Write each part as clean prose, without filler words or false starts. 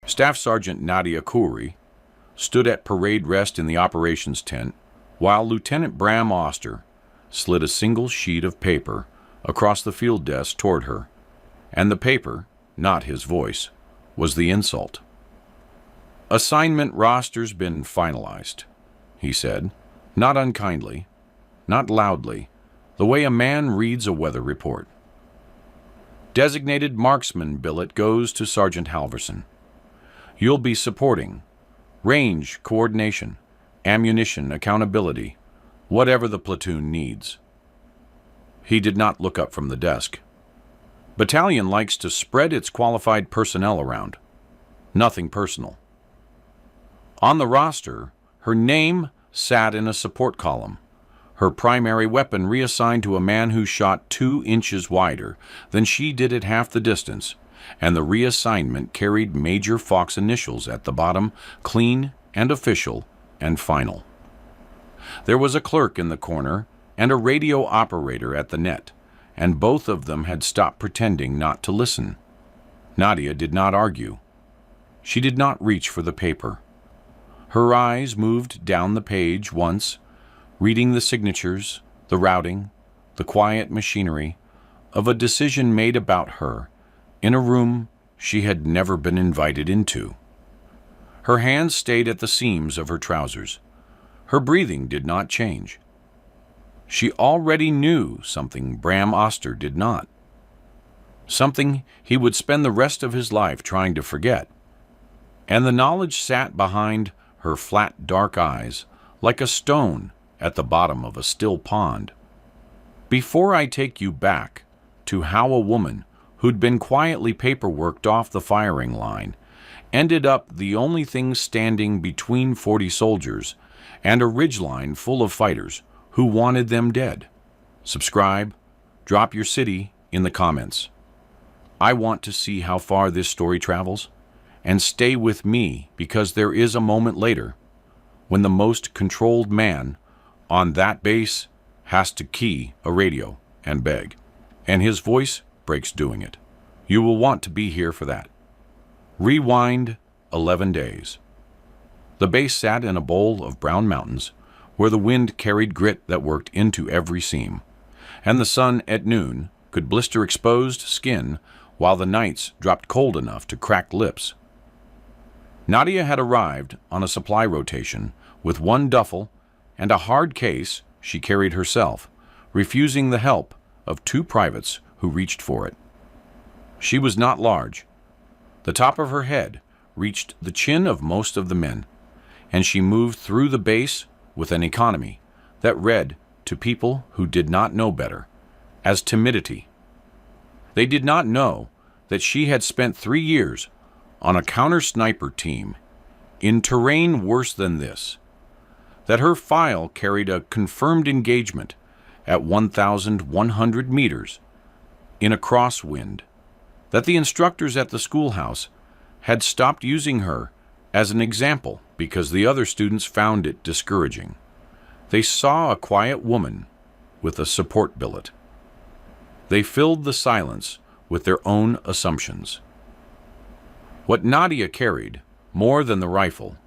Staff Sergeant Nadia Khoury stood at parade rest in the operations tent while Lieutenant Bram Oster slid a single sheet of paper across the field desk toward her, and the paper, not his voice, was the insult. "Assignment roster's been finalized," he said, not unkindly, not loudly, the way a man reads a weather report. "Designated marksman billet goes to Sergeant Halverson. You'll be supporting range coordination, ammunition accountability, whatever the platoon needs." He did not look up from the desk. Battalion likes to spread its qualified personnel around. Nothing personal. On the roster, her name sat in a support column, her primary weapon reassigned to a man who shot 2 inches wider than she did at half the distance, and the reassignment carried Major Fox initials at the bottom, clean and official and final. There was a clerk in the corner and a radio operator at the net, and both of them had stopped pretending not to listen. Nadia did not argue. She did not reach for the paper. Her eyes moved down the page once, reading the signatures, the routing, the quiet machinery of a decision made about her in a room she had never been invited into. Her hands stayed at the seams of her trousers. Her breathing did not change. She already knew something Bram Oster did not. Something he would spend the rest of his life trying to forget. And the knowledge sat behind her flat, dark eyes like a stone at the bottom of a still pond. "Before I take you back to how a woman who'd been quietly paperworked off the firing line ended up the only thing standing between 40 soldiers and a ridgeline full of fighters who wanted them dead. Subscribe, drop your city in the comments. I want to see how far this story travels, and stay with me because there is a moment later when the most controlled man on that base has to key a radio and beg, and his voice breaks doing it. You will want to be here for that." Rewind 11 days. The base sat in a bowl of brown mountains where the wind carried grit that worked into every seam, and the sun at noon could blister exposed skin while the nights dropped cold enough to crack lips. Nadia had arrived on a supply rotation with 1 duffel and a hard case she carried herself, refusing the help of 2 privates who reached for it. She was not large. The top of her head reached the chin of most of the men, and she moved through the base with an economy that read to people who did not know better as timidity. They did not know that she had spent 3 years on a counter-sniper team in terrain worse than this, that her file carried a confirmed engagement at 1,100 meters in a crosswind, that the instructors at the schoolhouse had stopped using her as an example because the other students found it discouraging. They saw a quiet woman with a support billet. They filled the silence with their own assumptions. What Nadia carried, more than the rifle,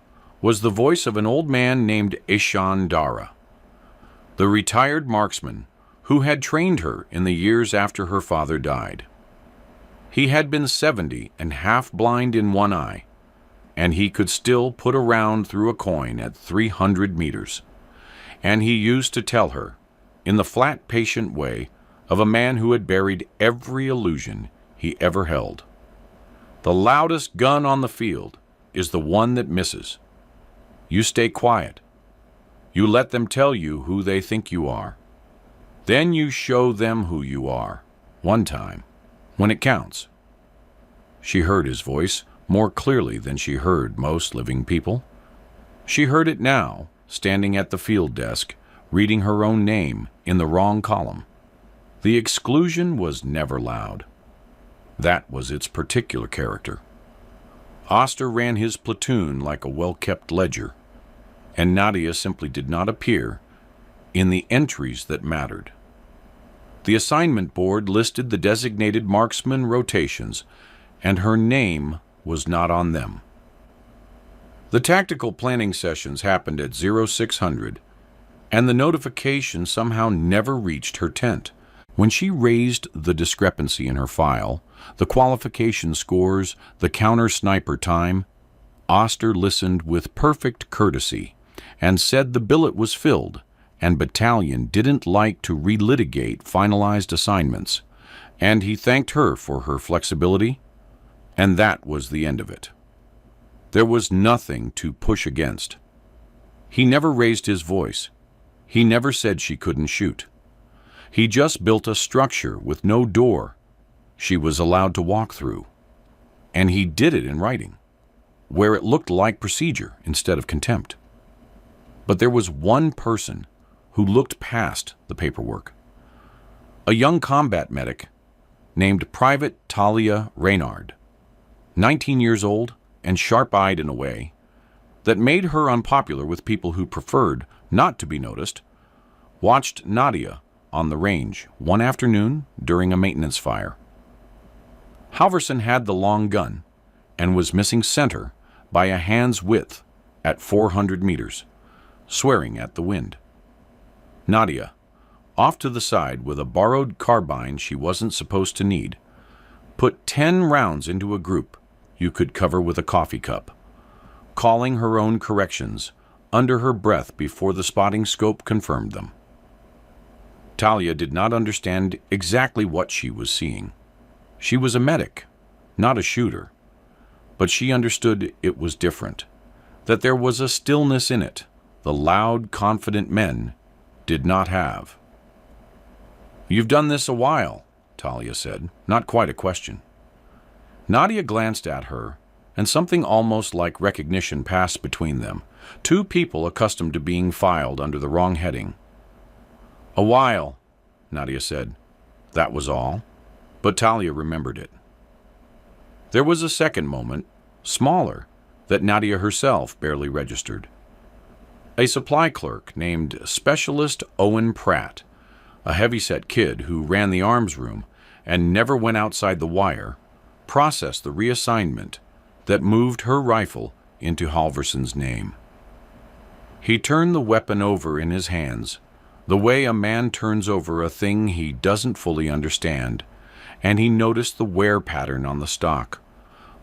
was the voice of an old man named Eshan Dara, the retired marksman who had trained her in the years after her father died. He had been 70 and half blind in one eye, and he could still put a round through a coin at 300 meters. And he used to tell her, in the flat, patient way of a man who had buried every illusion he ever held, "The loudest gun on the field is the one that misses. You stay quiet. You let them tell you who they think you are. Then you show them who you are, one time, when it counts." She heard his voice more clearly than she heard most living people. She heard it now, standing at the field desk, reading her own name in the wrong column. The exclusion was never loud. That was its particular character. Oster ran his platoon like a well-kept ledger, and Nadia simply did not appear in the entries that mattered. The assignment board listed the designated marksman rotations, and her name was not on them. The tactical planning sessions happened at 0600, and the notification somehow never reached her tent. When she raised the discrepancy in her file, the qualification scores, the counter-sniper time, Oster listened with perfect courtesy and said the billet was filled, and Battalion didn't like to relitigate finalized assignments, and he thanked her for her flexibility, and that was the end of it. There was nothing to push against. He never raised his voice. He never said she couldn't shoot. He just built a structure with no door she was allowed to walk through. And he did it in writing, where it looked like procedure instead of contempt. But there was one person who looked past the paperwork. A young combat medic named Private Talia Reynard, 19 years old and sharp-eyed in a way that made her unpopular with people who preferred not to be noticed, watched Nadia on the range one afternoon during a maintenance fire. Halverson had the long gun and was missing center by a hand's width at 400 meters, swearing at the wind. Nadia, off to the side with a borrowed carbine she wasn't supposed to need, put 10 rounds into a group you could cover with a coffee cup, calling her own corrections under her breath before the spotting scope confirmed them. Talia did not understand exactly what she was seeing. She was a medic, not a shooter, but she understood it was different, that there was a stillness in it the loud, confident men did not have. "You've done this a while," Talia said, not quite a question. Nadia glanced at her, and something almost like recognition passed between them, two people accustomed to being filed under the wrong heading. "A while," Nadia said. That was all, but Talia remembered it. There was a second moment, smaller, that Nadia herself barely registered. A supply clerk named Specialist Owen Pratt, a heavyset kid who ran the arms room and never went outside the wire, processed the reassignment that moved her rifle into Halverson's name. He turned the weapon over in his hands, the way a man turns over a thing he doesn't fully understand, and he noticed the wear pattern on the stock,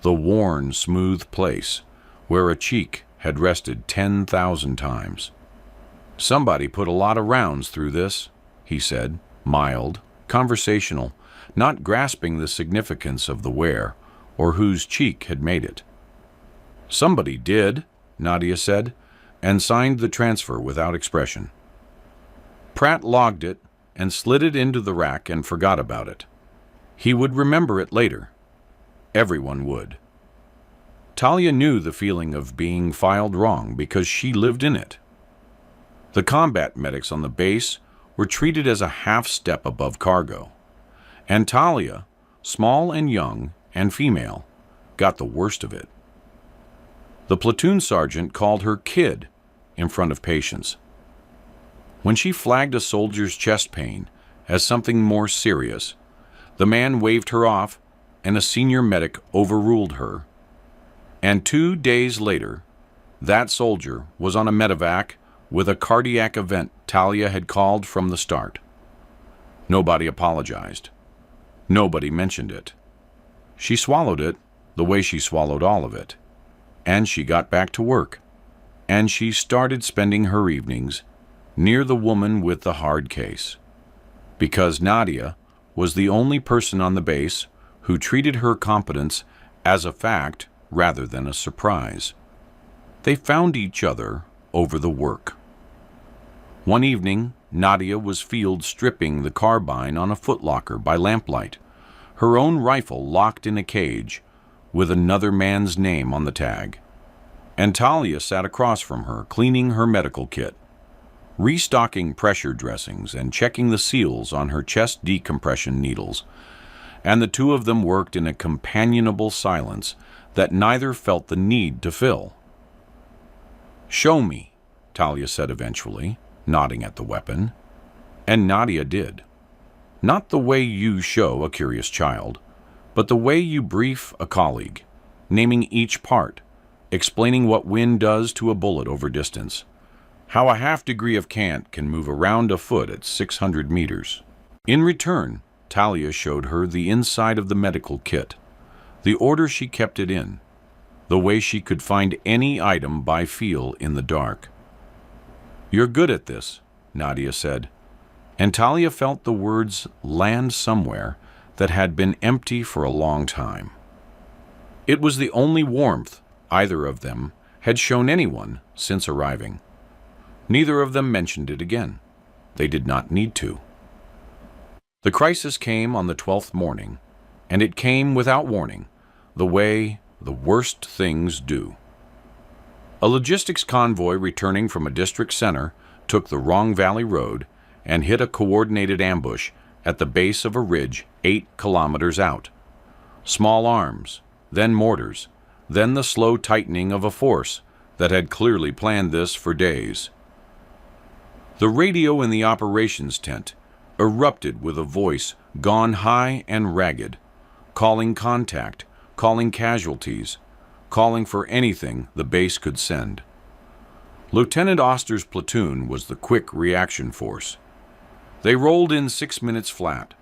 the worn, smooth place where a cheek had rested 10,000 times. "Somebody put a lot of rounds through this," he said, mild, conversational, not grasping the significance of the wear or whose cheek had made it. "Somebody did," Nadia said, and signed the transfer without expression. Pratt logged it and slid it into the rack and forgot about it. He would remember it later. Everyone would. Talia knew the feeling of being filed wrong because she lived in it. The combat medics on the base were treated as a half step above cargo, and Talia, small and young and female, got the worst of it. The platoon sergeant called her kid in front of patients. When she flagged a soldier's chest pain as something more serious, the man waved her off and a senior medic overruled her. And 2 days later, that soldier was on a medevac with a cardiac event Talia had called from the start. Nobody apologized. Nobody mentioned it. She swallowed it the way she swallowed all of it. And she got back to work. And she started spending her evenings near the woman with the hard case. Because Nadia was the only person on the base who treated her competence as a fact rather than a surprise. They found each other over the work. One evening, Nadia was field stripping the carbine on a footlocker by lamplight, her own rifle locked in a cage with another man's name on the tag. And Talia sat across from her, cleaning her medical kit, restocking pressure dressings and checking the seals on her chest decompression needles, and the two of them worked in a companionable silence that neither felt the need to fill. "Show me," Talia said eventually, nodding at the weapon. And Nadia did. Not the way you show a curious child, but the way you brief a colleague, naming each part, explaining what wind does to a bullet over distance, how a half degree of cant can move around a foot at 600 meters. In return, Talia showed her the inside of the medical kit, the order she kept it in, the way she could find any item by feel in the dark. "You're good at this," Nadia said, and Talia felt the words land somewhere that had been empty for a long time. It was the only warmth either of them had shown anyone since arriving. Neither of them mentioned it again. They did not need to. The crisis came on the 12th morning, and it came without warning, the way the worst things do. A logistics convoy returning from a district center took the wrong valley road and hit a coordinated ambush at the base of a ridge 8 kilometers out. Small arms, then mortars, then the slow tightening of a force that had clearly planned this for days. The radio in the operations tent erupted with a voice gone high and ragged, calling contact, calling casualties, calling for anything the base could send. Lieutenant Oster's platoon was the quick reaction force. They rolled in 6 minutes flat,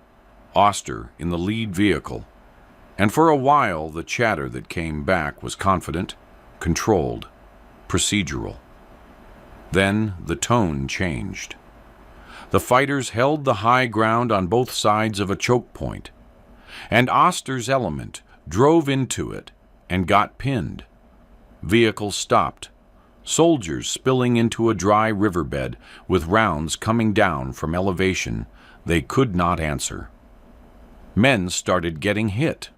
Oster in the lead vehicle, and for a while the chatter that came back was confident, controlled, procedural. Then the tone changed. The fighters held the high ground on both sides of a choke point, and Oster's element drove into it and got pinned. Vehicles stopped, soldiers spilling into a dry riverbed with rounds coming down from elevation they could not answer. Men started getting hit.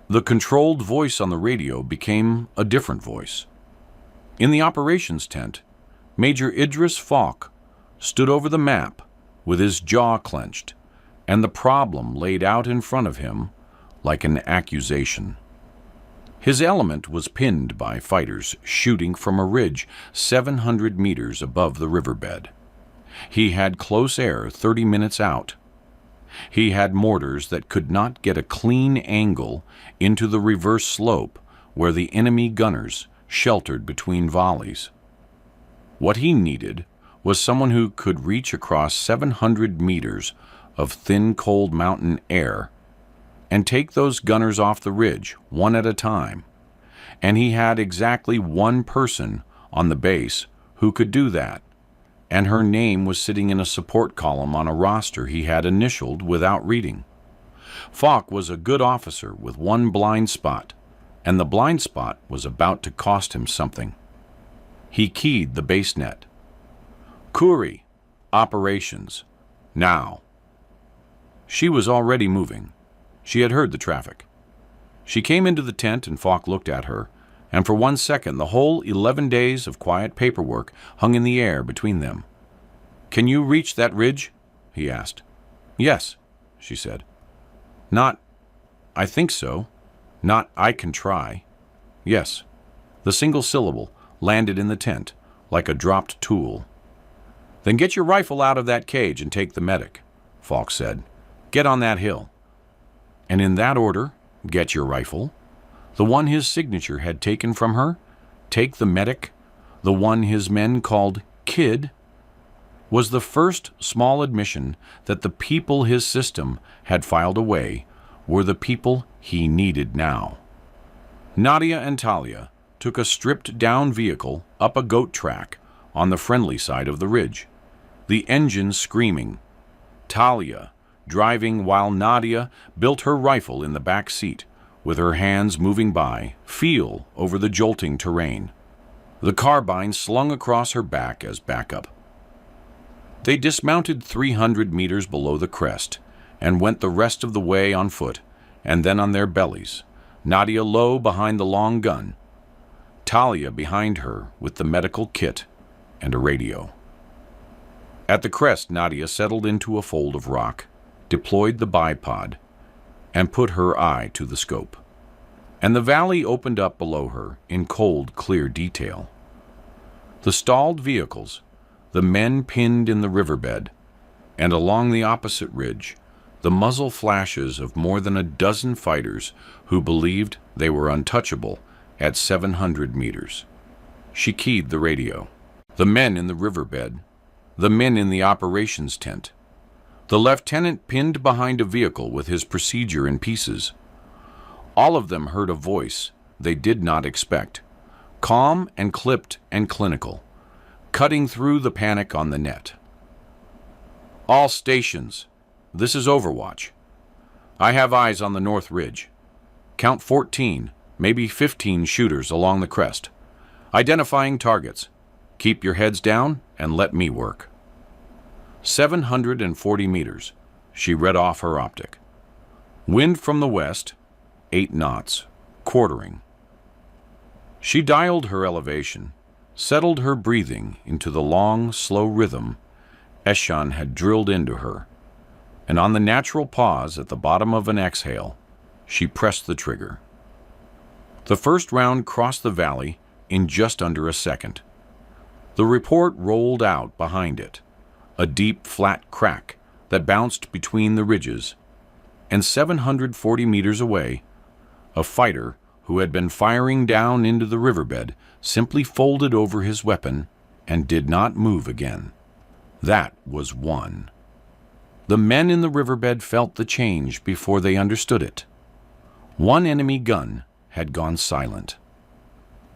The controlled voice on the radio became a different voice. In the operations tent, Major Idris Falk stood over the map with his jaw clenched and the problem laid out in front of him like an accusation. His element was pinned by fighters shooting from a ridge 700 meters above the riverbed. He had close air 30 minutes out. He had mortars that could not get a clean angle into the reverse slope where the enemy gunners sheltered between volleys. What he needed was someone who could reach across 700 meters of thin, cold mountain air and take those gunners off the ridge one at a time. And he had exactly one person on the base who could do that, and her name was sitting in a support column on a roster he had initialed without reading. Falk was a good officer with one blind spot, and the blind spot was about to cost him something. He keyed the base net. Kuri, operations, now. She was already moving. She had heard the traffic. She came into the tent and Falk looked at her, and for 1 second the whole 11 days of quiet paperwork hung in the air between them. "Can you reach that ridge?" he asked. "Yes," she said. "Not, I think so. Not, I can try." "Yes." The single syllable landed in the tent like a dropped tool. "Then get your rifle out of that cage and take the medic," Falk said. "Get on that hill." And in that order, get your rifle, the one his signature had taken from her, take the medic, the one his men called Kid, was the first small admission that the people his system had filed away were the people he needed now. Nadia and Talia took a stripped-down vehicle up a goat track on the friendly side of the ridge, the engine screaming. Talia driving while Nadia built her rifle in the back seat, with her hands moving by, feel over the jolting terrain. The carbine slung across her back as backup. They dismounted 300 meters below the crest and went the rest of the way on foot and then on their bellies, Nadia low behind the long gun, Talia behind her with the medical kit and a radio. At the crest, Nadia settled into a fold of rock, deployed the bipod, and put her eye to the scope. And the valley opened up below her in cold, clear detail. The stalled vehicles, the men pinned in the riverbed, and along the opposite ridge, the muzzle flashes of more than a dozen fighters who believed they were untouchable at 700 meters. She keyed the radio. The men in the riverbed, the men in the operations tent, the lieutenant pinned behind a vehicle with his procedure in pieces. All of them heard a voice they did not expect, calm and clipped and clinical, cutting through the panic on the net. All stations, this is Overwatch. I have eyes on the North Ridge. Count 14, maybe 15 shooters along the crest. Identifying targets. Keep your heads down and let me work. 740 meters. She read off her optic. Wind from the west, 8 knots, quartering. She dialed her elevation, settled her breathing into the long, slow rhythm Eshan had drilled into her, and on the natural pause at the bottom of an exhale, she pressed the trigger. The first round crossed the valley in just under a second. The report rolled out behind it, a deep, flat crack that bounced between the ridges, and 740 meters away, a fighter who had been firing down into the riverbed simply folded over his weapon and did not move again. That was one. The men in the riverbed felt the change before they understood it. One enemy gun had gone silent.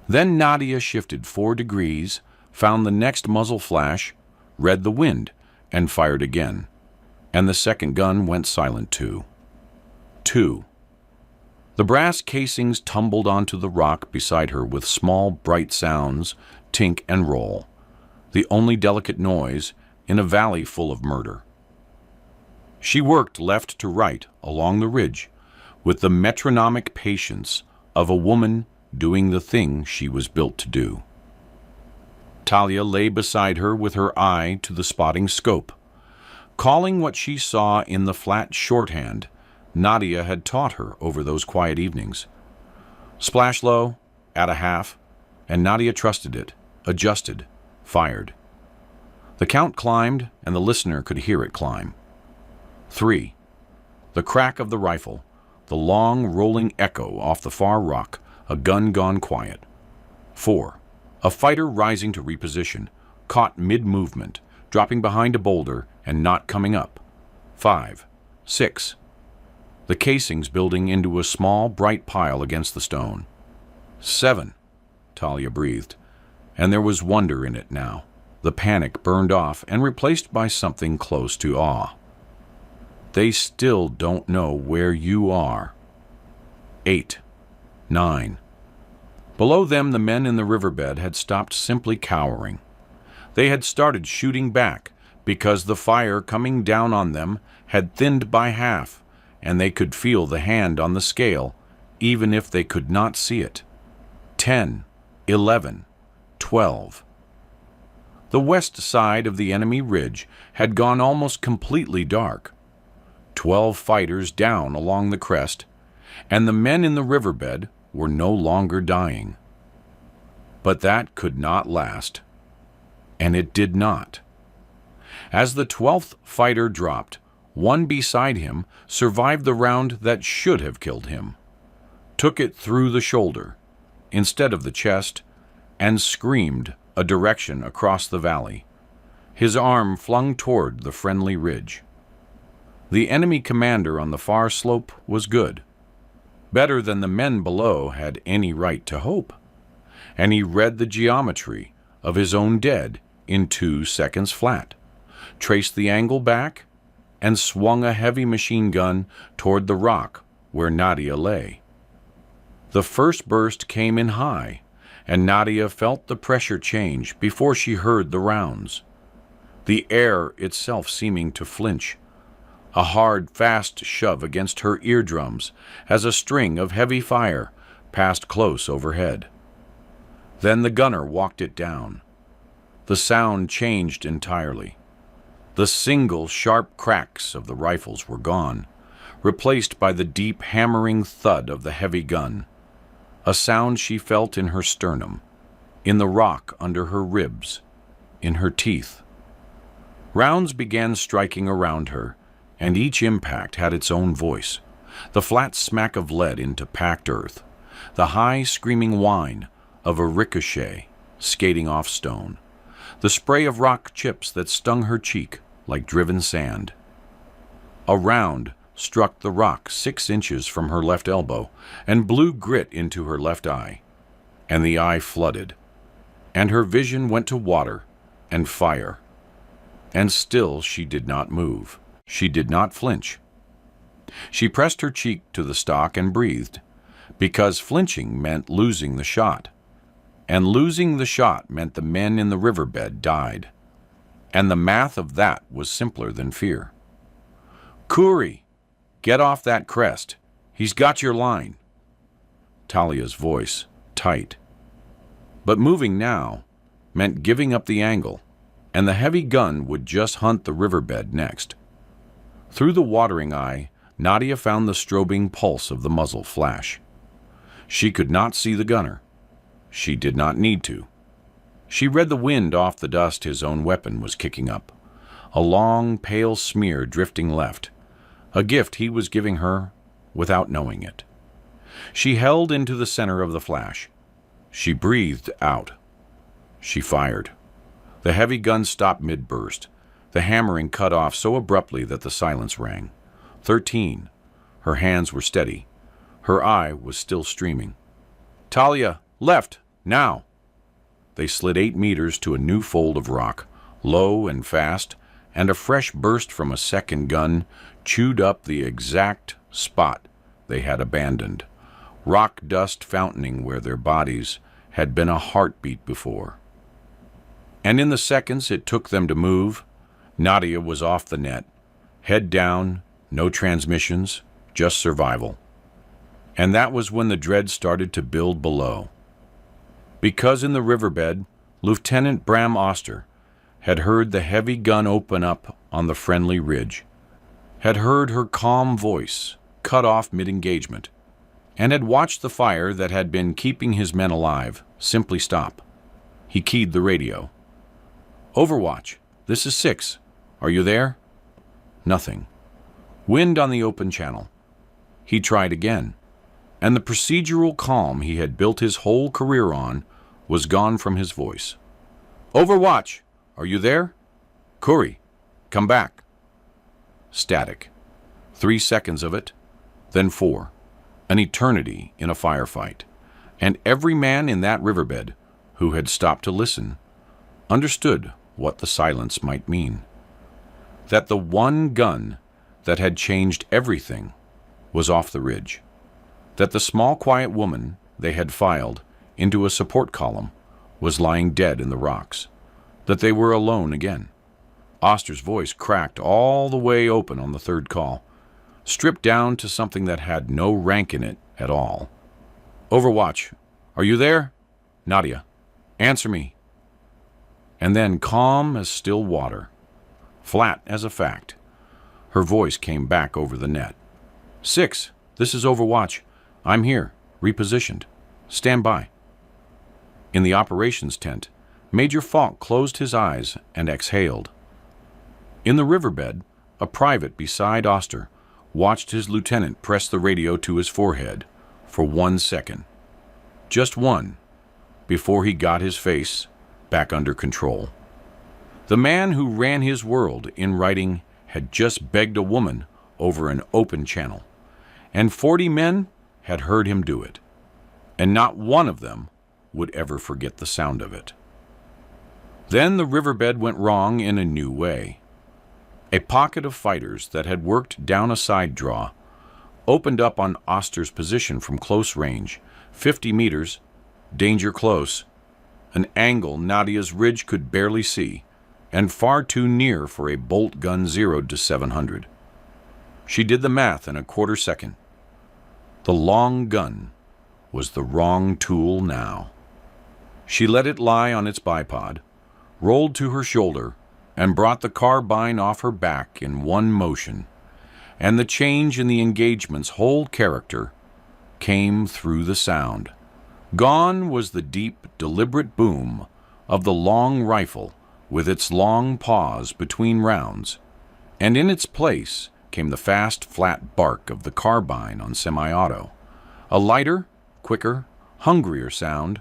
Then Nadia shifted 4 degrees, found the next muzzle flash, read the wind, and fired again. And the second gun went silent too. 2. The brass casings tumbled onto the rock beside her with small, bright sounds, tink and roll, the only delicate noise in a valley full of murder. She worked left to right along the ridge with the metronomic patience of a woman doing the thing she was built to do. Talia lay beside her with her eye to the spotting scope, calling what she saw in the flat shorthand Nadia had taught her over those quiet evenings. Splash low, at a half, and Nadia trusted it, adjusted, fired. The count climbed, and the listener could hear it climb. 3. The crack of the rifle, the long rolling echo off the far rock, a gun gone quiet. 4. A fighter rising to reposition, caught mid-movement, dropping behind a boulder and not coming up. 5. 6. The casings building into a small, bright pile against the stone. 7. Talia breathed, and there was wonder in it now. The panic burned off and replaced by something close to awe. They still don't know where you are. 8. 9. Below them, the men in the riverbed had stopped simply cowering. They had started shooting back because the fire coming down on them had thinned by half, and they could feel the hand on the scale, even if they could not see it. 10, 11, 12. The west side of the enemy ridge had gone almost completely dark. 12 fighters down along the crest, and the men in the riverbed were no longer dying. But that could not last, and it did not. As the 12th fighter dropped, one beside him survived the round that should have killed him, took it through the shoulder instead of the chest, and screamed a direction across the valley, his arm flung toward the friendly ridge. The enemy commander on the far slope was good, better than the men below had any right to hope, and he read the geometry of his own dead in 2 seconds flat, traced the angle back, and swung a heavy machine gun toward the rock where Nadia lay. The first burst came in high, and Nadia felt the pressure change before she heard the rounds, the air itself seeming to flinch, a hard, fast shove against her eardrums as a string of heavy fire passed close overhead. Then the gunner walked it down. The sound changed entirely. The single sharp cracks of the rifles were gone, replaced by the deep hammering thud of the heavy gun, a sound she felt in her sternum, in the rock under her ribs, in her teeth. Rounds began striking around her, and each impact had its own voice, the flat smack of lead into packed earth, the high screaming whine of a ricochet skating off stone, the spray of rock chips that stung her cheek like driven sand. A round struck the rock 6 inches from her left elbow and blew grit into her left eye, and the eye flooded, and her vision went to water and fire. And still she did not move. She did not flinch. She pressed her cheek to the stock and breathed, because flinching meant losing the shot, and losing the shot meant the men in the riverbed died, and the math of that was simpler than fear. "Koori, get off that crest. He's got your line." Talia's voice, tight. But moving now meant giving up the angle, and the heavy gun would just hunt the riverbed next. Through the watering eye, Nadia found the strobing pulse of the muzzle flash. She could not see the gunner. She did not need to. She read the wind off the dust his own weapon was kicking up, a long, pale smear drifting left, a gift he was giving her without knowing it. She held into the center of the flash. She breathed out. She fired. The heavy gun stopped mid-burst, the hammering cut off so abruptly that the silence rang. 13. Her hands were steady. Her eye was still streaming. "Talia, left, now!" They slid 8 meters to a new fold of rock, low and fast, and a fresh burst from a second gun chewed up the exact spot they had abandoned, rock dust fountaining where their bodies had been a heartbeat before. And in the seconds it took them to move, Nadia was off the net, head down, no transmissions, just survival. And that was when the dread started to build below. Because in the riverbed, Lieutenant Bram Oster had heard the heavy gun open up on the friendly ridge, had heard her calm voice cut off mid-engagement, and had watched the fire that had been keeping his men alive simply stop. He keyed the radio. "Overwatch, this is 6. Are you there?" Nothing. Wind on the open channel. He tried again, and the procedural calm he had built his whole career on was gone from his voice. "Overwatch, are you there? Koori, come back." Static. 3 seconds of it, then 4. An eternity in a firefight. And every man in that riverbed who had stopped to listen understood what the silence might mean. That the one gun that had changed everything was off the ridge. That the small, quiet woman they had filed into a support column was lying dead in the rocks. That they were alone again. Oster's voice cracked all the way open on the third call, stripped down to something that had no rank in it at all. "Overwatch, are you there? Nadia, answer me." And then, calm as still water, flat as a fact, her voice came back over the net. 6, this is Overwatch. I'm here, repositioned. Stand by." In the operations tent, Major Falk closed his eyes and exhaled. In the riverbed, a private beside Oster watched his lieutenant press the radio to his forehead for 1 second. Just one, before he got his face back under control. The man who ran his world in writing had just begged a woman over an open channel, and 40 men had heard him do it, and not one of them would ever forget the sound of it. Then the riverbed went wrong in a new way. A pocket of fighters that had worked down a side draw opened up on Oster's position from close range, 50 meters, danger close, an angle Nadia's ridge could barely see, and far too near for a bolt gun zeroed to 700. She did the math in a quarter second. The long gun was the wrong tool now. She let it lie on its bipod, rolled to her shoulder, and brought the carbine off her back in one motion, and the change in the engagement's whole character came through the sound. Gone was the deep, deliberate boom of the long rifle with its long pause between rounds, and in its place came the fast, flat bark of the carbine on semi-auto, a lighter, quicker, hungrier sound,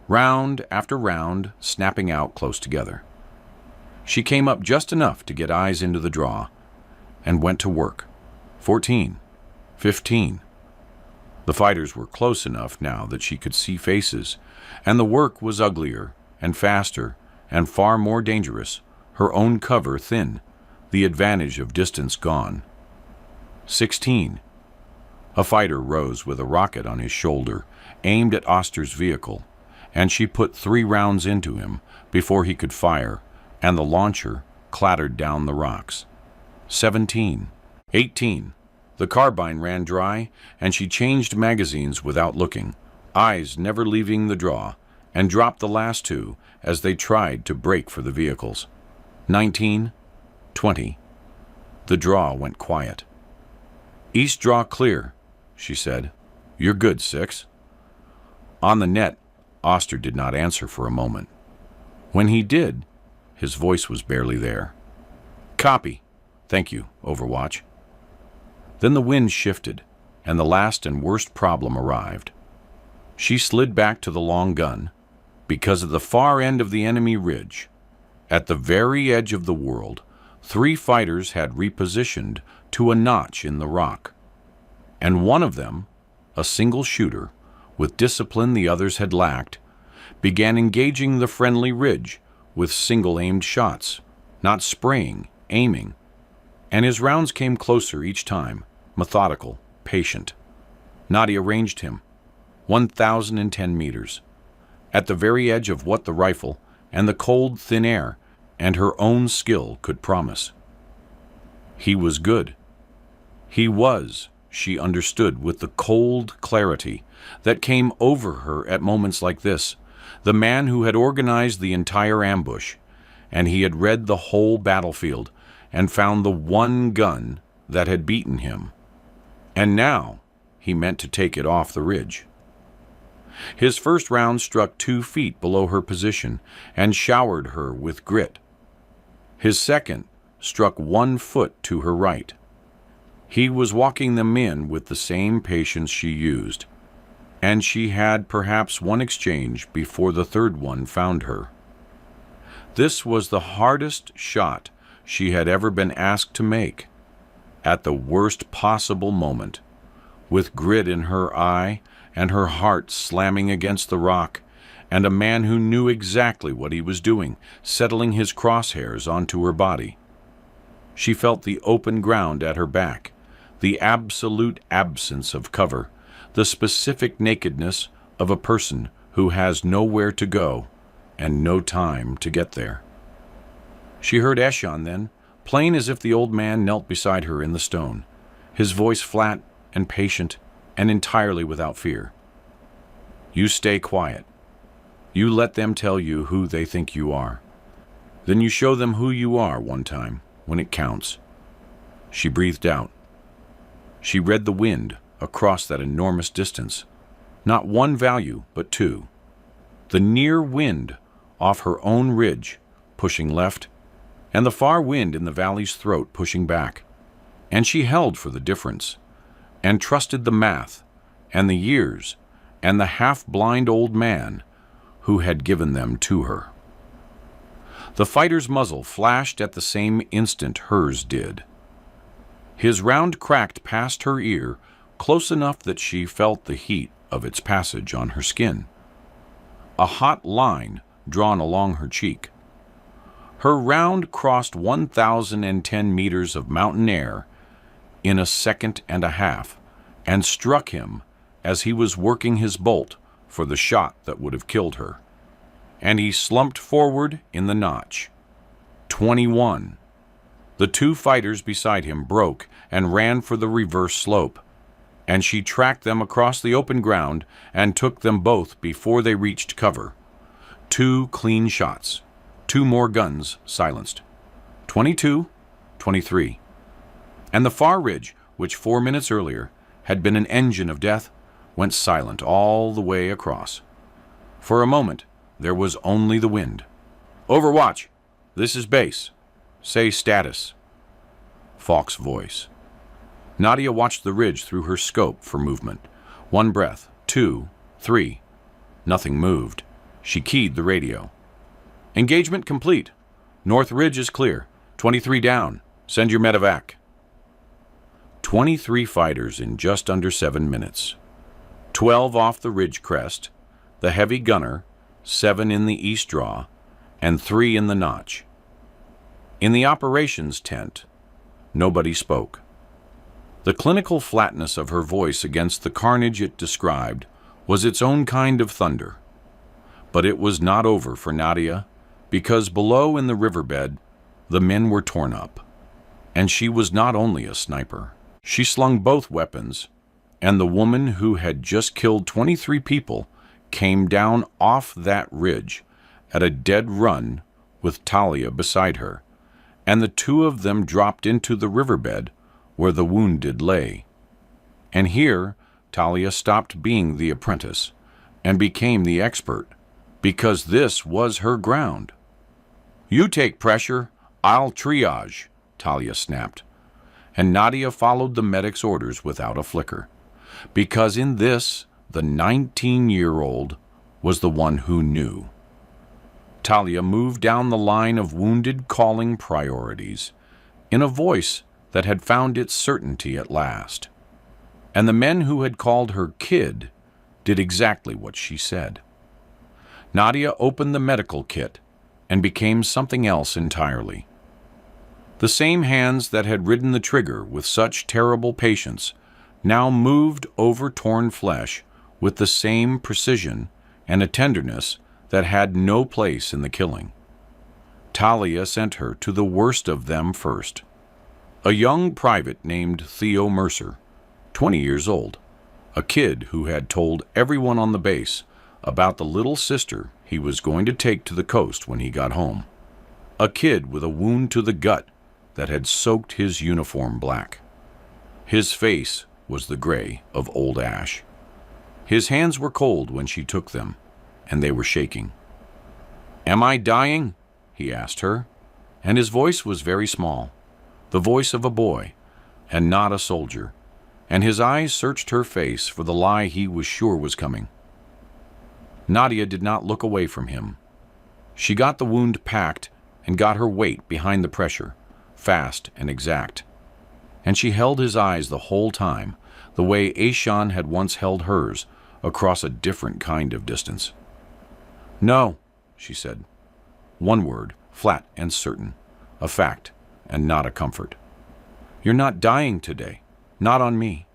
round after round snapping out close together. She came up just enough to get eyes into the draw and went to work. 14, 15. The fighters were close enough now that she could see faces, and the work was uglier and faster and far more dangerous, her own cover thin, the advantage of distance gone. 16. A fighter rose with a rocket on his shoulder, aimed at Oster's vehicle, and she put 3 rounds into him before he could fire, and the launcher clattered down the rocks. 17. 18. The carbine ran dry, and she changed magazines without looking, eyes never leaving the draw, and dropped the last 2 as they tried to break for the vehicles. 19. 20. The draw went quiet. "East draw clear," she said. "You're good, 6. On the net, Oster did not answer for a moment. When he did, his voice was barely there. "Copy. Thank you, Overwatch." Then the wind shifted, and the last and worst problem arrived. She slid back to the long gun, because at the far end of the enemy ridge, at the very edge of the world, 3 fighters had repositioned to a notch in the rock, and one of them, a single shooter, with discipline the others had lacked, began engaging the friendly ridge with single-aimed shots, not spraying, aiming, and his rounds came closer each time, methodical, patient. Nadia ranged him, 1,010 meters, at the very edge of what the rifle and the cold, thin air and her own skill could promise. He was good. He was, she understood with the cold clarity that came over her at moments like this, the man who had organized the entire ambush, and he had read the whole battlefield and found the one gun that had beaten him. And now he meant to take it off the ridge. His first round struck 2 feet below her position and showered her with grit. His second struck 1 foot to her right. He was walking them in with the same patience she used, and she had perhaps one exchange before the third one found her. This was the hardest shot she had ever been asked to make, at the worst possible moment, with grit in her eye and her heart slamming against the rock, and a man who knew exactly what he was doing, settling his crosshairs onto her body. She felt the open ground at her back, the absolute absence of cover, the specific nakedness of a person who has nowhere to go and no time to get there. She heard Eshan then, plain as if the old man knelt beside her in the stone, his voice flat and patient and entirely without fear. "You stay quiet. You let them tell you who they think you are. Then you show them who you are one time, when it counts." She breathed out. She read the wind across that enormous distance. Not 1 value, but 2. The near wind off her own ridge, pushing left, and the far wind in the valley's throat pushing back. And she held for the difference, and trusted the math, and the years, and the half-blind old man who had given them to her. The fighter's muzzle flashed at the same instant hers did. His round cracked past her ear, close enough that she felt the heat of its passage on her skin. A hot line drawn along her cheek. Her round crossed 1,010 meters of mountain air in a second and a half, and struck him as he was working his bolt for the shot that would have killed her. And he slumped forward in the notch. 21. The 2 fighters beside him broke and ran for the reverse slope, and she tracked them across the open ground and took them both before they reached cover. 2 clean shots. 2 more guns silenced. 22, 23. And the far ridge, which 4 minutes earlier had been an engine of death, went silent all the way across. For a moment, there was only the wind. "Overwatch, this is base. Say status." Falk's voice. Nadia watched the ridge through her scope for movement. 1 breath, 2, 3. Nothing moved. She keyed the radio. Engagement complete. North Ridge is clear. 23 down. Send your medevac. 23 fighters in just under 7 minutes. 12 off the ridge crest, the heavy gunner, 7 in the east draw, and 3 in the notch. In the operations tent, nobody spoke. The clinical flatness of her voice against the carnage it described was its own kind of thunder. But it was not over for Nadia, because below in the riverbed, the men were torn up. And she was not only a sniper. She slung both weapons, and the woman who had just killed 23 people came down off that ridge at a dead run with Talia beside her, and the two of them dropped into the riverbed where the wounded lay. And here Talia stopped being the apprentice and became the expert, because this was her ground. "You take pressure, I'll triage," Talia snapped. And Nadia followed the medic's orders without a flicker, because in this, the 19-year-old was the one who knew. Talia moved down the line of wounded calling priorities in a voice that had found its certainty at last. And the men who had called her kid did exactly what she said. Nadia opened the medical kit and became something else entirely. The same hands that had ridden the trigger with such terrible patience now moved over torn flesh with the same precision and a tenderness that had no place in the killing. Talia sent her to the worst of them first. A young private named Theo Mercer, 20 years old, a kid who had told everyone on the base about the little sister he was going to take to the coast when he got home. A kid with a wound to the gut that had soaked his uniform black. His face was the gray of old ash. His hands were cold when she took them, and they were shaking. "Am I dying?" he asked her, and his voice was very small, the voice of a boy, and not a soldier, and his eyes searched her face for the lie he was sure was coming. Nadia did not look away from him. She got the wound packed and got her weight behind the pressure, fast and exact. And she held his eyes the whole time, the way Aishan had once held hers, across a different kind of distance. "No," she said. One word, flat and certain, a fact and not a comfort. "You're not dying today, not on me."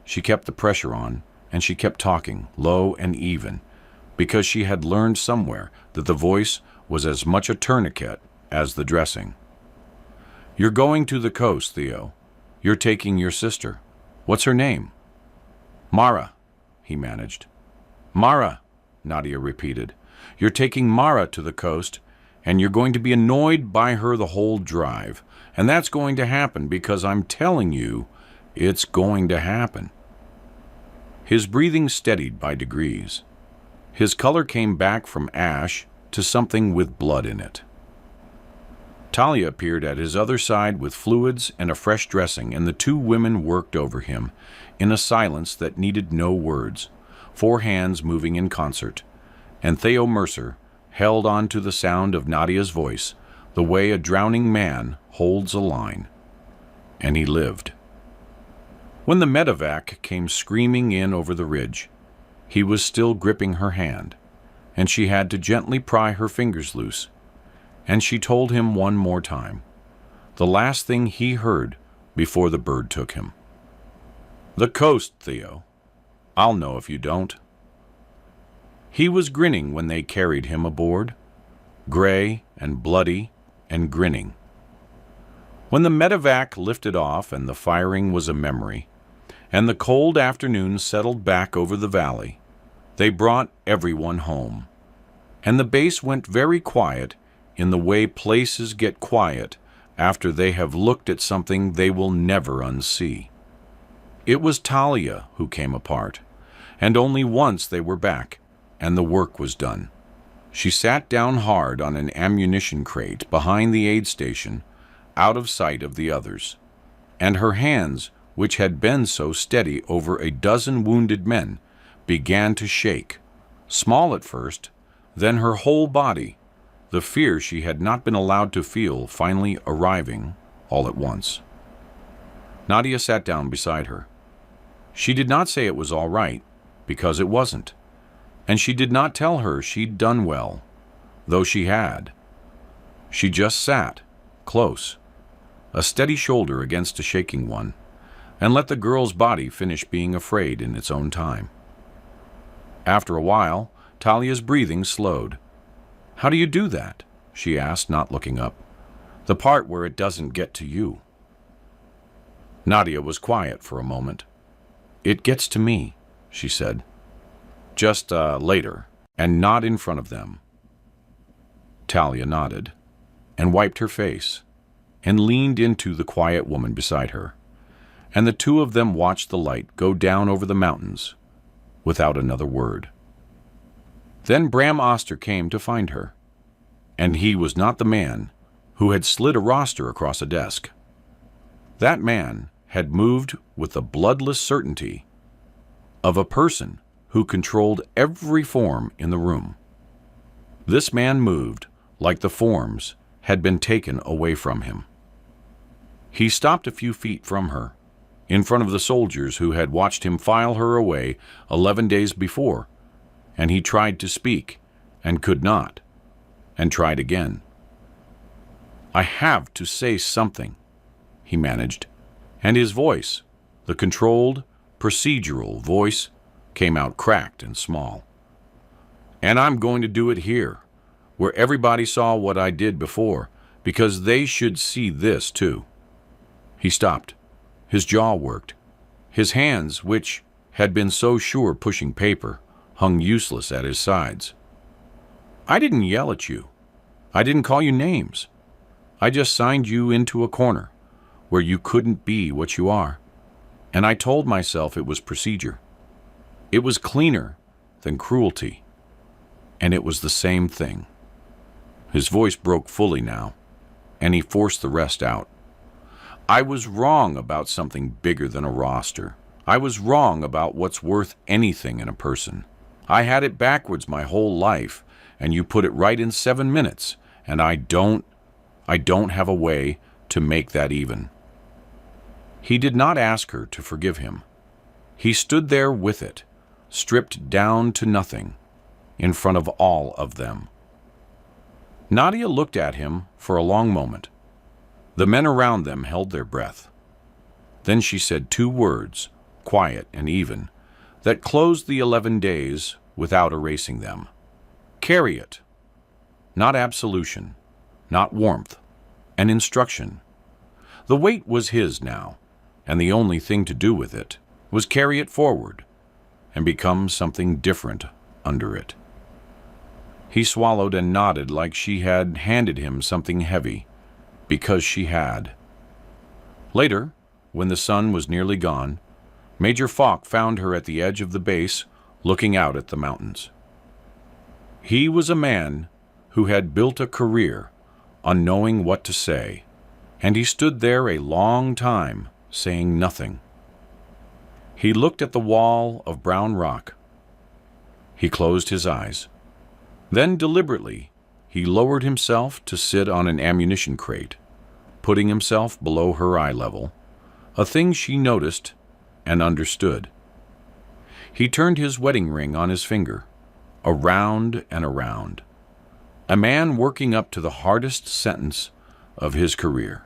She kept the pressure on, and she kept talking, low and even, because she had learned somewhere that the voice was as much a tourniquet as the dressing. "You're going to the coast, Theo. You're taking your sister. What's her name?" "Mara," he managed. "Mara," Nadia repeated. "You're taking Mara to the coast, and you're going to be annoyed by her the whole drive. And that's going to happen because I'm telling you, it's going to happen." His breathing steadied by degrees. His color came back from ash to something with blood in it. Talia appeared at his other side with fluids and a fresh dressing, and the two women worked over him in a silence that needed no words, 4 hands moving in concert, and Theo Mercer held on to the sound of Nadia's voice the way a drowning man holds a line. And he lived. When the medevac came screaming in over the ridge, he was still gripping her hand, and she had to gently pry her fingers loose. And she told him one more time, the last thing he heard before the bird took him. "The coast, Theo. I'll know if you don't." He was grinning when they carried him aboard, gray and bloody and grinning. When the medevac lifted off and the firing was a memory, and the cold afternoon settled back over the valley, they brought everyone home. And the base went very quiet in the way places get quiet after they have looked at something they will never unsee. It was Talia who came apart, and only once they were back, and the work was done. She sat down hard on an ammunition crate behind the aid station, out of sight of the others, and her hands, which had been so steady over a dozen wounded men, began to shake, small at first, then her whole body, the fear she had not been allowed to feel finally arriving all at once. Nadia sat down beside her. She did not say it was all right, because it wasn't, and she did not tell her she'd done well, though she had. She just sat, close, a steady shoulder against a shaking one, and let the girl's body finish being afraid in its own time. After a while, Talia's breathing slowed. "How do you do that?" she asked, not looking up. "The part where it doesn't get to you." Nadia was quiet for a moment. "It gets to me," she said. "Just later, and not in front of them." Talia nodded, and wiped her face, and leaned into the quiet woman beside her, and the two of them watched the light go down over the mountains without another word. Then Bram Oster came to find her, and he was not the man who had slid a roster across a desk. That man had moved with the bloodless certainty of a person who controlled every form in the room. This man moved like the forms had been taken away from him. He stopped a few feet from her, in front of the soldiers who had watched him file her away 11 days before, and he tried to speak, and could not, and tried again. "I have to say something," he managed, and his voice, the controlled, procedural voice, came out cracked and small. "And I'm going to do it here, where everybody saw what I did before, because they should see this too." He stopped. His jaw worked. His hands, which had been so sure pushing paper, hung useless at his sides. "I didn't yell at you. I didn't call you names. I just signed you into a corner where you couldn't be what you are. And I told myself it was procedure. It was cleaner than cruelty. And it was the same thing." His voice broke fully now, and he forced the rest out. "I was wrong about something bigger than a roster. I was wrong about what's worth anything in a person. I had it backwards my whole life, and you put it right in 7 minutes, and I don't have a way to make that even." He did not ask her to forgive him. He stood there with it, stripped down to nothing, in front of all of them. Nadia looked at him for a long moment. The men around them held their breath. Then she said 2 words, quiet and even, that closed the 11 days without erasing them. "Carry it." Not absolution, not warmth, an instruction. The weight was his now, and the only thing to do with it was carry it forward and become something different under it. He swallowed and nodded like she had handed him something heavy, because she had. Later, when the sun was nearly gone, Major Falk found her at the edge of the base, looking out at the mountains. He was a man who had built a career on knowing what to say, and he stood there a long time, saying nothing. He looked at the wall of brown rock. He closed his eyes. Then deliberately, he lowered himself to sit on an ammunition crate, putting himself below her eye level, a thing she noticed and understood. He turned his wedding ring on his finger, around and around. A man working up to the hardest sentence of his career.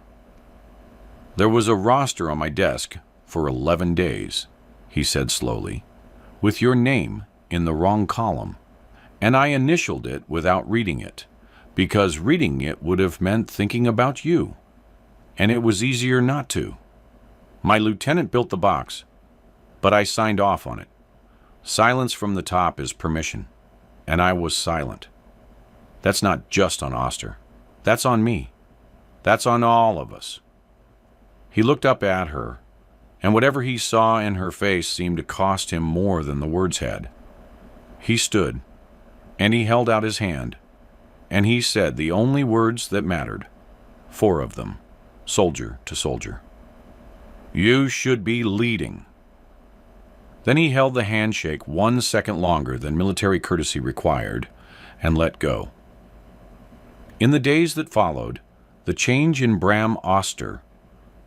"There was a roster on my desk for 11 days, he said slowly, "with your name in the wrong column, and I initialed it without reading it, because reading it would have meant thinking about you, and it was easier not to. My lieutenant built the box, but I signed off on it. Silence from the top is permission, and I was silent. That's not just on Oster. That's on me. That's on all of us." He looked up at her, and whatever he saw in her face seemed to cost him more than the words had. He stood, and he held out his hand, and he said the only words that mattered, 4 of them, soldier to soldier. "You should be leading." Then he held the handshake 1 second longer than military courtesy required and let go. In the days that followed, the change in Bram Oster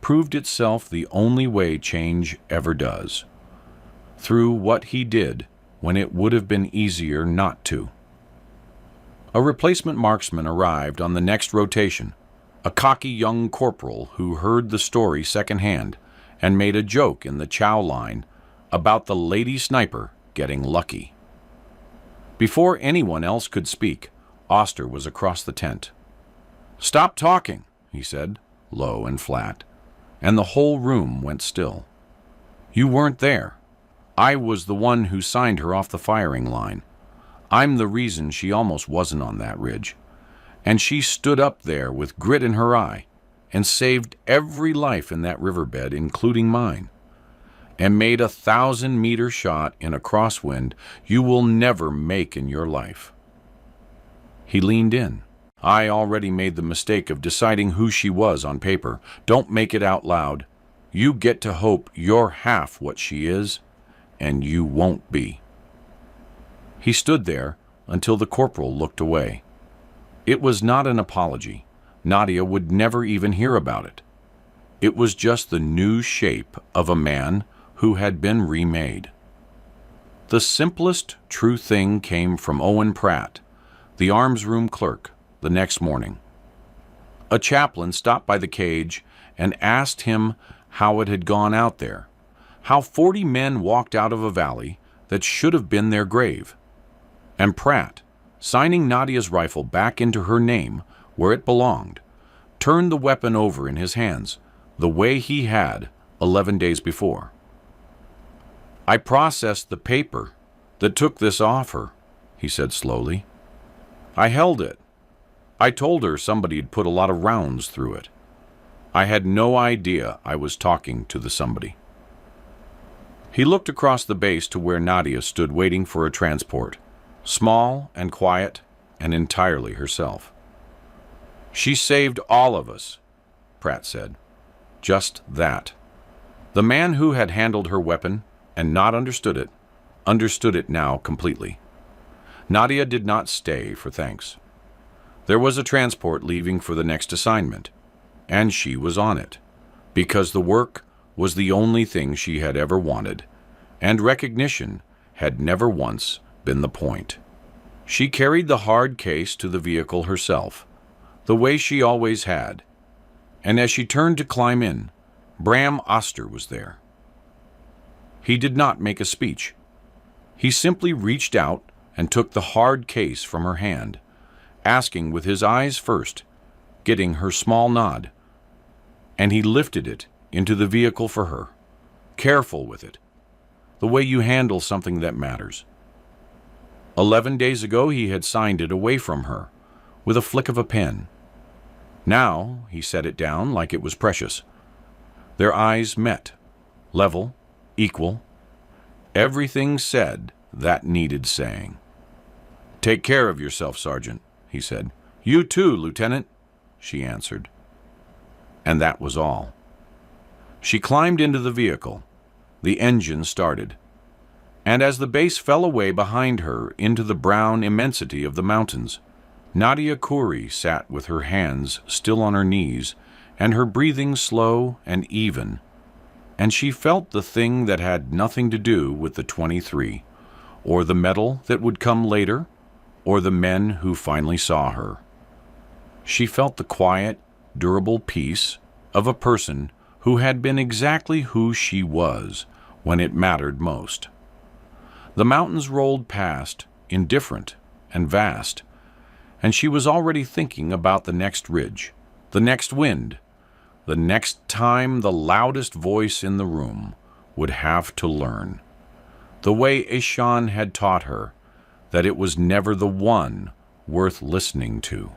proved itself the only way change ever does, through what he did when it would have been easier not to. A replacement marksman arrived on the next rotation, a cocky young corporal who heard the story secondhand and made a joke in the chow line about the lady sniper getting lucky. Before anyone else could speak, Oster was across the tent. "Stop talking," he said, low and flat, and the whole room went still. "You weren't there. I was the one who signed her off the firing line. I'm the reason she almost wasn't on that ridge. And she stood up there with grit in her eye and saved every life in that riverbed, including mine, and made a 1,000-meter shot in a crosswind you will never make in your life." He leaned in. "I already made the mistake of deciding who she was on paper. Don't make it out loud. You get to hope you're half what she is, and you won't be." He stood there until the corporal looked away. It was not an apology. Nadia would never even hear about it. It was just the new shape of a man who had been remade. The simplest true thing came from Owen Pratt, the arms room clerk, the next morning. A chaplain stopped by the cage and asked him how it had gone out there, how 40 men walked out of a valley that should have been their grave. And Pratt, signing Nadia's rifle back into her name where it belonged, turned the weapon over in his hands the way he had 11 days before. "I processed the paper that took this off her," he said slowly. "I held it. I told her somebody had put a lot of rounds through it. I had no idea I was talking to the somebody." He looked across the base to where Nadia stood waiting for a transport, small and quiet and entirely herself. "She saved all of us," Pratt said. Just that. The man who had handled her weapon and not understood it now completely. Nadia did not stay for thanks. There was a transport leaving for the next assignment, and she was on it, because the work was the only thing she had ever wanted, and recognition had never once been the point. She carried the hard case to the vehicle herself, the way she always had, and as she turned to climb in, Bram Oster was there. He did not make a speech. He simply reached out and took the hard case from her hand, asking with his eyes first, getting her small nod, and he lifted it into the vehicle for her, careful with it, the way you handle something that matters. 11 days ago he had signed it away from her, with a flick of a pen. Now he set it down like it was precious. Their eyes met, level, equal, everything said that needed saying. "Take care of yourself, Sergeant," he said. "You too, Lieutenant," she answered. And that was all. She climbed into the vehicle. The engine started. And as the base fell away behind her into the brown immensity of the mountains, Nadia Khoury sat with her hands still on her knees and her breathing slow and even, and she felt the thing that had nothing to do with the 23, or the medal that would come later, or the men who finally saw her. She felt the quiet, durable peace of a person who had been exactly who she was when it mattered most. The mountains rolled past, indifferent and vast, and she was already thinking about the next ridge, the next wind, the next time the loudest voice in the room would have to learn, the way Ishan had taught her, that it was never the one worth listening to.